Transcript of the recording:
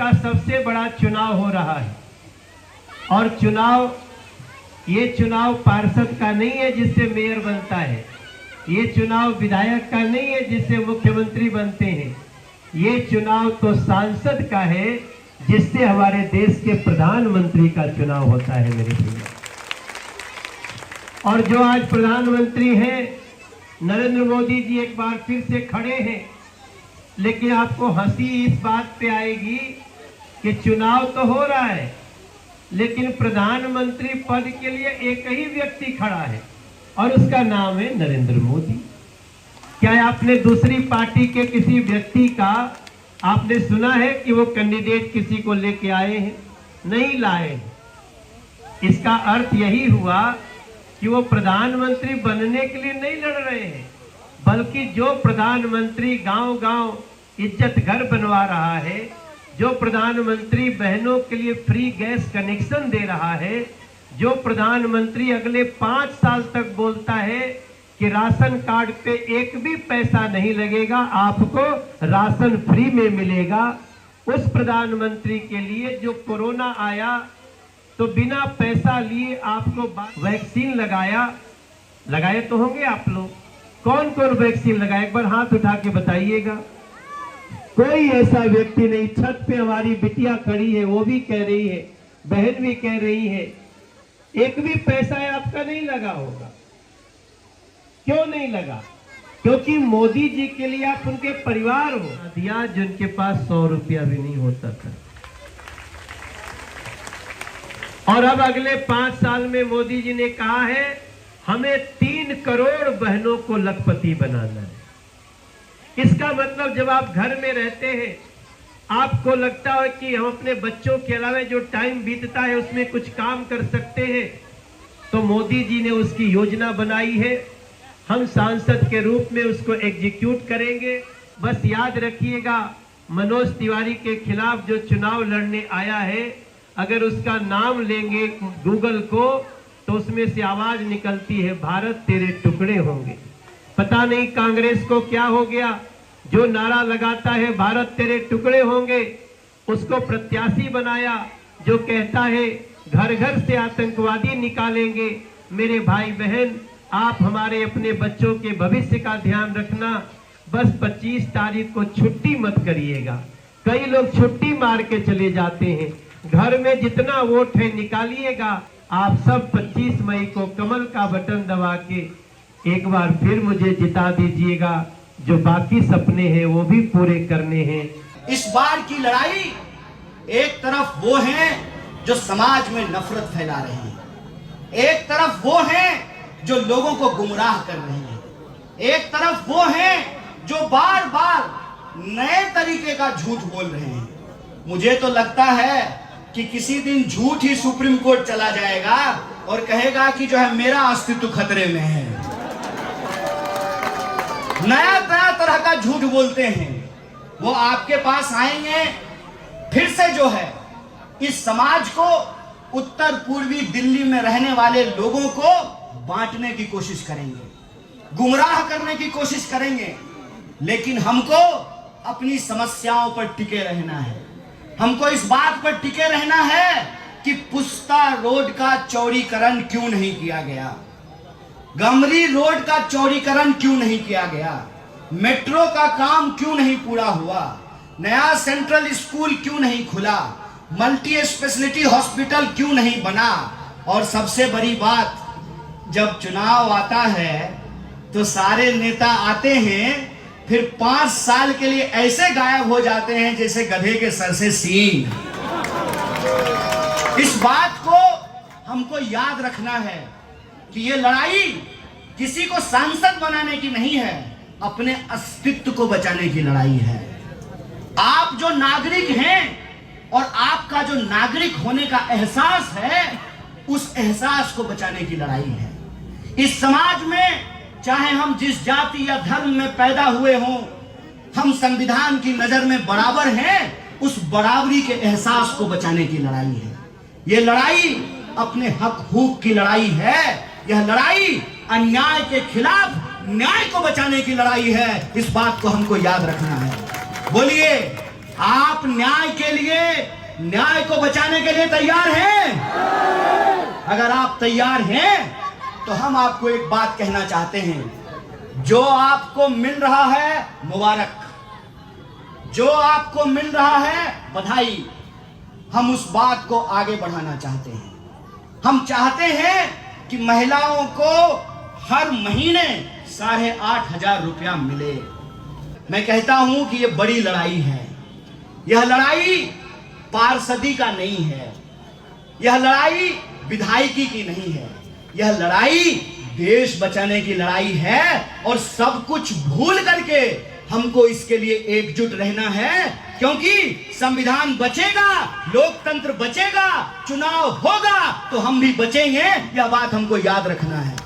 का सबसे बड़ा चुनाव हो रहा है। और ये चुनाव पार्षद का नहीं है जिससे मेयर बनता है, ये चुनाव विधायक का नहीं है जिससे मुख्यमंत्री बनते हैं, ये चुनाव तो सांसद का है जिससे हमारे देश के प्रधानमंत्री का चुनाव होता है मेरे भैया। और जो आज प्रधानमंत्री हैं नरेंद्र मोदी जी एक बार फिर से खड़े हैं, लेकिन आपको हंसी इस बात पे आएगी कि चुनाव तो हो रहा है लेकिन प्रधानमंत्री पद के लिए एक ही व्यक्ति खड़ा है और उसका नाम है नरेंद्र मोदी। क्या आपने दूसरी पार्टी के किसी व्यक्ति का आपने सुना है कि वो कैंडिडेट किसी को लेके आए हैं? नहीं लाए हैं। इसका अर्थ यही हुआ कि वो प्रधानमंत्री बनने के लिए नहीं लड़ रहे हैं, बल्कि जो प्रधानमंत्री गांव-गांव इज्जत घर बनवा रहा है, जो प्रधानमंत्री बहनों के लिए फ्री गैस कनेक्शन दे रहा है, जो प्रधानमंत्री अगले 5 साल तक बोलता है कि राशन कार्ड पे एक भी पैसा नहीं लगेगा, आपको राशन फ्री में मिलेगा, उस प्रधानमंत्री के लिए जो कोरोना आया तो बिना पैसा लिए आपको वैक्सीन लगाए तो होंगे आप लोग। कौन कौन वैक्सीन लगाए एक बार हाथ उठा के बताइएगा। कोई ऐसा व्यक्ति नहीं। छत पे हमारी बिटिया खड़ी है, वो भी कह रही है, बहन भी कह रही है, एक भी पैसा आपका नहीं लगा होगा। क्यों नहीं लगा? क्योंकि मोदी जी के लिए आप उनके परिवार हो। दिया जिनके पास 100 रुपया भी नहीं होता था। और अब अगले 5 साल में मोदी जी ने कहा है हमें 3 करोड़ बहनों को लखपति बनाना है। इसका मतलब जब आप घर में रहते हैं आपको लगता है कि हम अपने बच्चों के अलावा जो टाइम बीतता है उसमें कुछ काम कर सकते हैं, तो मोदी जी ने उसकी योजना बनाई है। हम सांसद के रूप में उसको एग्जीक्यूट करेंगे। बस याद रखिएगा, मनोज तिवारी के खिलाफ जो चुनाव लड़ने आया है, अगर उसका नाम लेंगे गूगल को तो उसमें से आवाज निकलती है भारत तेरे टुकड़े होंगे। पता नहीं कांग्रेस को क्या हो गया, जो नारा लगाता है भारत तेरे टुकड़े होंगे, उसको प्रत्याशी बनाया जो कहता है घर घर से आतंकवादी निकालेंगे। मेरे भाई बहन, आप हमारे अपने बच्चों के भविष्य का ध्यान रखना। बस 25 तारीख को छुट्टी मत करिएगा। कई लोग छुट्टी मार के चले जाते हैं। घर में जितना वोट है निकालिएगा। आप सब 25 मई को कमल का बटन दबा के एक बार फिर मुझे जिता दीजिएगा। जो बाकी सपने हैं वो भी पूरे करने हैं। इस बार की लड़ाई एक तरफ वो हैं जो समाज में नफरत फैला रहे हैं, एक तरफ वो हैं जो लोगों को गुमराह कर रहे हैं, एक तरफ वो हैं जो बार बार नए तरीके का झूठ बोल रहे हैं। मुझे तो लगता है कि किसी दिन झूठ ही सुप्रीम कोर्ट चला जाएगा और कहेगा कि जो है मेरा अस्तित्व खतरे में है। नया तरह का झूठ बोलते हैं, वो आपके पास आएंगे, फिर से जो है इस समाज को, उत्तर पूर्वी दिल्ली में रहने वाले लोगों को बांटने की कोशिश करेंगे, गुमराह करने की कोशिश करेंगे। लेकिन हमको अपनी समस्याओं पर टिके रहना है। हमको इस बात पर टिके रहना है कि पुस्ता रोड का चौड़ीकरण क्यों नहीं किया गया, गमरी रोड का चौड़ीकरण क्यों नहीं किया गया, मेट्रो का काम क्यों नहीं पूरा हुआ, नया सेंट्रल स्कूल क्यों नहीं खुला, मल्टी स्पेशलिटी हॉस्पिटल क्यों नहीं बना। और सबसे बड़ी बात, जब चुनाव आता है तो सारे नेता आते हैं, फिर 5 साल के लिए ऐसे गायब हो जाते हैं जैसे गधे के सर से सींग। इस बात को हमको याद रखना है कि ये लड़ाई किसी को सांसद बनाने की नहीं है, अपने अस्तित्व को बचाने की लड़ाई है। आप जो नागरिक हैं और आपका जो नागरिक होने का एहसास है, उस एहसास को बचाने की लड़ाई है। इस समाज में चाहे हम जिस जाति या धर्म में पैदा हुए हों, हम संविधान की नजर में बराबर हैं, उस बराबरी के एहसास को बचाने की लड़ाई है। यह लड़ाई अपने हक हुक की लड़ाई है। यह लड़ाई अन्याय के खिलाफ न्याय को बचाने की लड़ाई है। इस बात को हमको याद रखना है। बोलिए, आप न्याय के लिए न्याय को बचाने के लिए तैयार हैं? अगर आप तैयार हैं तो हम आपको एक बात कहना चाहते हैं। जो आपको मिल रहा है मुबारक, जो आपको मिल रहा है बधाई। हम उस बात को आगे बढ़ाना चाहते हैं। हम चाहते हैं कि महिलाओं को हर महीने 8,500 रुपया मिले। मैं कहता हूं कि यह बड़ी लड़ाई है। यह लड़ाई पार्षदी का नहीं है, यह लड़ाई विधायकी की नहीं है, यह लड़ाई देश बचाने की लड़ाई है। और सब कुछ भूल करके हमको इसके लिए एकजुट रहना है, क्योंकि संविधान बचेगा, लोकतंत्र बचेगा, चुनाव होगा तो हम भी बचेंगे। यह बात हमको याद रखना है।